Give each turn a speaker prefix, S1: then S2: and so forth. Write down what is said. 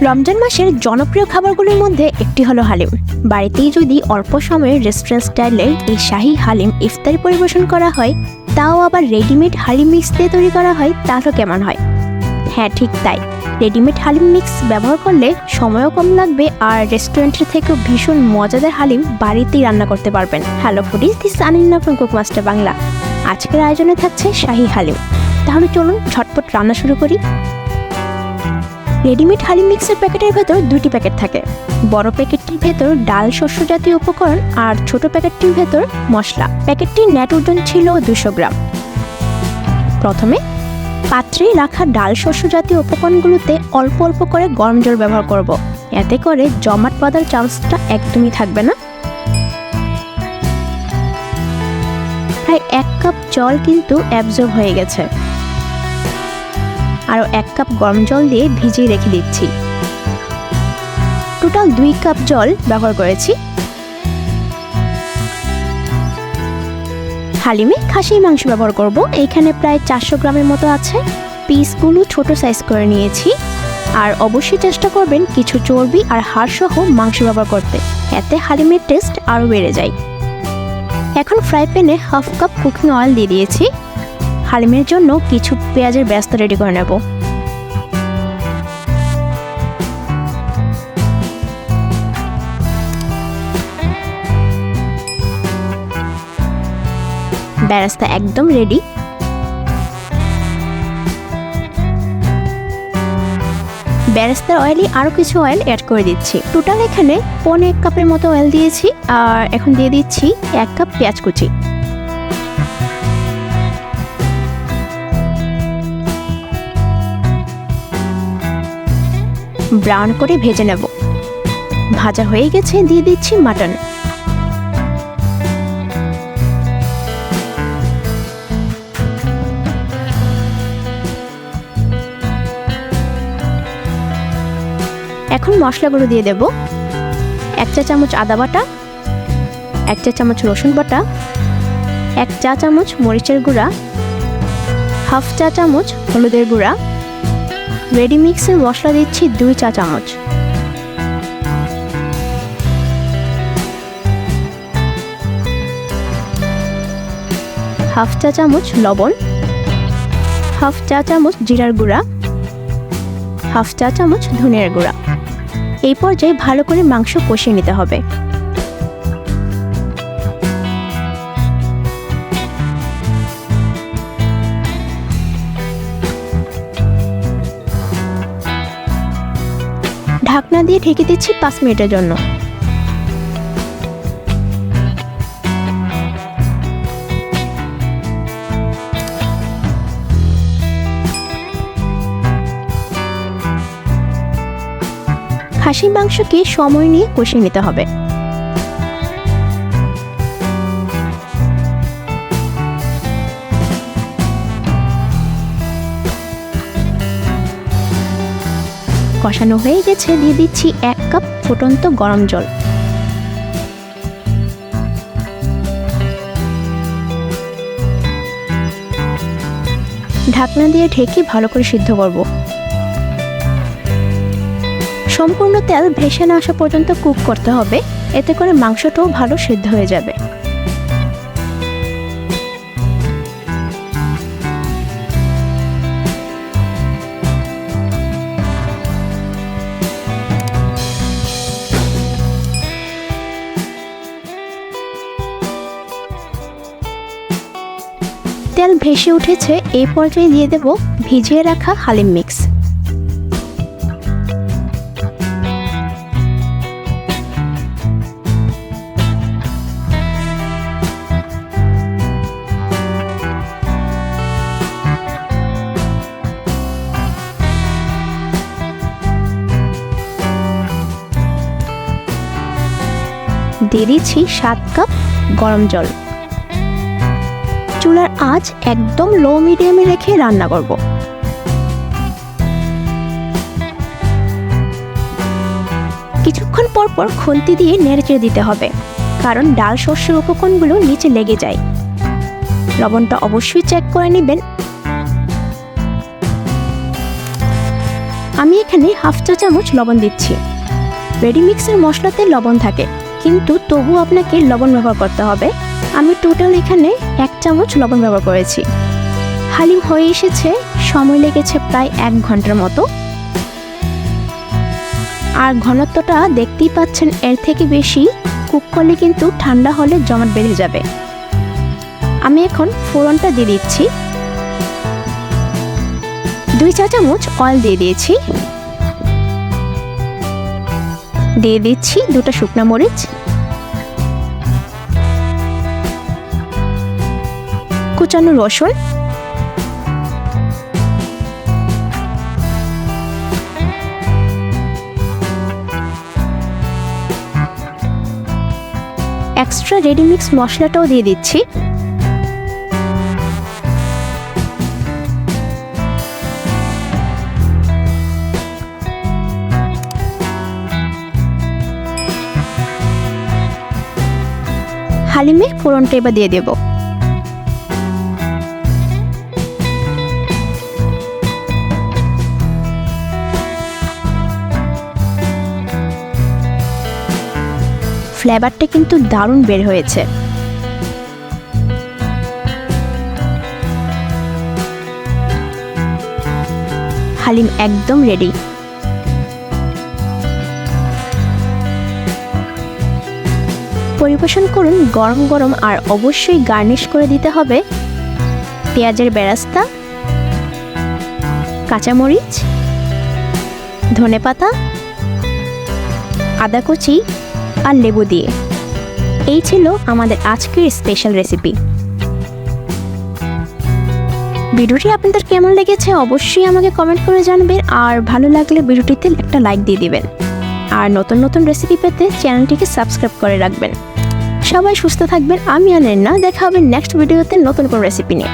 S1: রমজান মাসের জনপ্রিয় খাবারগুলোর মধ্যে একটি হলো হালিম। বাড়িতেই যদি অল্প সময়ে রেস্টুরেন্ট স্টাইলে এই শাহী হালিম ইফতারি পরিবেশন করা হয়, তাও আবার রেডিমেড হালিম মিক্স দিয়ে তৈরি করা হয়, তাহলে কেমন হয়? হ্যাঁ, ঠিক তাই। রেডিমেড হালিম মিক্স ব্যবহার করলে সময়ও কম লাগবে আর রেস্টুরেন্টের থেকেও ভীষণ মজাদার হালিম বাড়িতেই রান্না করতে পারবেন। Hello foodies, this Aninna from cook master Bangla. আজকের আয়োজনে থাকছে শাহী হালিম। তাহলে চলুন ঝটপট রান্না শুরু করি। রেডিমেড হালিম মিক্সের প্যাকেটের ভেতর দুটি প্যাকেট থাকে। বড় প্যাকেটটির ভেতর ডাল শস্য জাতীয় উপকরণ আর ছোট প্যাকেটটির ভেতর মশলা। প্যাকেটটির নেট ওজন ছিল 200 গ্রাম। প্রথমে পাত্রে রাখা ডাল শস্য জাতীয় উপকরণগুলোতে অল্প অল্প করে গরম জল ব্যবহার করব। এতে করে জমাট বাঁধার চান্সটা একদমই থাকবে না। প্রায় 1 কাপ জল কিন্তু অ্যাবজর্ব হয়ে গেছে। আরও 1 কাপ গরম জল দিয়ে ভিজিয়ে রেখে দিচ্ছি। টোটাল 2 কাপ জল ব্যবহার করেছি। হালিমে খাসির মাংস ব্যবহার করব। এইখানে প্রায় 400 গ্রামের মতো আছে। পিসগুলো ছোট সাইজ করে নিয়েছি। আর অবশ্যই চেষ্টা করবেন কিছু চর্বি আর হাড় সহ মাংস ব্যবহার করতে, এতে হালিমের টেস্ট আরও বেড়ে যায়। এখন ফ্রাই প্যানে 1/2 কাপ কুকিং অয়েল দিয়ে দিয়েছি। হালিমের জন্য কিছু পেঁয়াজের বেরেস্তা রেডি করে নেব। বেরেস্তা একদম রেডি। বেরেস্তার অয়েলে আরও কিছু অয়েল অ্যাড করে দিচ্ছি। টোটাল এখানে 1.5 কাপের মতো অয়েল দিয়েছি। আর এখন দিয়ে দিচ্ছি 1 কাপ পেঁয়াজ কুচি। ব্রাউন করে ভেজে নেব। ভাজা হয়ে গেছে, দিয়ে দিচ্ছি মাটন। এখন মশলাগুলো দিয়ে দেব। 1 চা চামচ আদা বাটা, 1 চা চামচ রসুন বাটা, 1 চা চামচ মরিচের গুঁড়া, 1/2 চা চামচ হলুদের গুঁড়া। রেডি মিক্সের মশলা দিচ্ছি 2 চা চামচ। হাফ চা চামচ লবণ, 1/2 চা চামচ জিরার গুঁড়া, 1/2 চা চামচ ধনিয়ার গুঁড়া। এই পর্যায়ে ভালো করে মাংস কষিয়ে নিতে হবে। ঢাকনা দিয়ে ঢেকে দিচ্ছি 5 মিনিটের জন্য। খাসির মাংসকে সময় নিয়ে কষিয়ে নিতে হবে। কষানো হয়ে গেছে, দিয়ে দিচ্ছি 1 কাপ ফুটন্ত গরম জল। ঢাকনা দিয়ে ঢেকে ভালো করে সিদ্ধ করব। সম্পূর্ণ তেল ভেসে না আসা পর্যন্ত কুক করতে হবে, এতে করে মাংসটাও ভালো সিদ্ধ হয়ে যাবে। তেল ভেসে উঠেছে, এই পর্যায়ে দিয়ে দেব ভিজিয়ে রাখা হালিম মিক্স। দিয়ে দিচ্ছি 7 কাপ গরম জল। চুলার আঁচ একদম লো মিডিয়ামে রেখে রান্না করব। কিছুক্ষণ পর পর খুন্তি দিয়ে নেড়েচেড়ে দিতে হবে, কারণ ডাল শস্যের উপকরণগুলো নিচে লেগে যায়। লবণটা অবশ্যই চেক করে নেবেন। আমি এখানে হাফ চা চামচ লবণ দিচ্ছি। রেডি মিক্সের মশলাতে লবণ থাকে, কিন্তু তবু আপনাকে লবণ ব্যবহার করতে হবে। আমি টোটাল এখানে 1 চামচ লবণ ব্যবহার করেছি। হালিম হয়ে এসেছে, সময় লেগেছে প্রায় 1 ঘন্টার মতো। আর ঘনত্বটা দেখতেই পাচ্ছেন, এর থেকে বেশি কুক করলে কিন্তু ঠান্ডা হলে জমাট বেঁধে যাবে। আমি এখন ফোড়নটা দিয়ে দিচ্ছি। 2 চা চামচ অয়েল দিয়ে দিয়েছি। দিয়ে দিচ্ছি 2টা শুকনো মরিচ, কুচানো রসুন, এক্সট্রা রেডি মিক্স মশলাটাও দিয়ে দিচ্ছি। হালিমে ফোড়নটা এবার দিয়ে দেব। ফ্লেভারটা কিন্তু দারুণ বের হয়েছে। হালিম একদম রেডি। পরিবেশন করুন গরম গরম, আর অবশ্যই গার্নিশ করে দিতে হবে পেঁয়াজের বেরেস্তা, কাঁচামরিচ, ধনেপাতা, আদা কুচি আর লেবু দিয়ে। এই ছিল আমাদের আজকের স্পেশাল রেসিপি। ভিডিওটি আপনাদের কেমন লেগেছে অবশ্যই আমাকে কমেন্ট করে জানাবেন, আর ভালো লাগলে ভিডিওটিতে একটা লাইক দিয়ে দিবেন। আর নতুন নতুন রেসিপি পেতে চ্যানেলটিকে সাবস্ক্রাইব করে রাখবেন। সবাই সুস্থ থাকবেন। আমি আনেন না, দেখা হবে নেক্সট ভিডিওতে নতুন কোনো রেসিপি নিয়ে।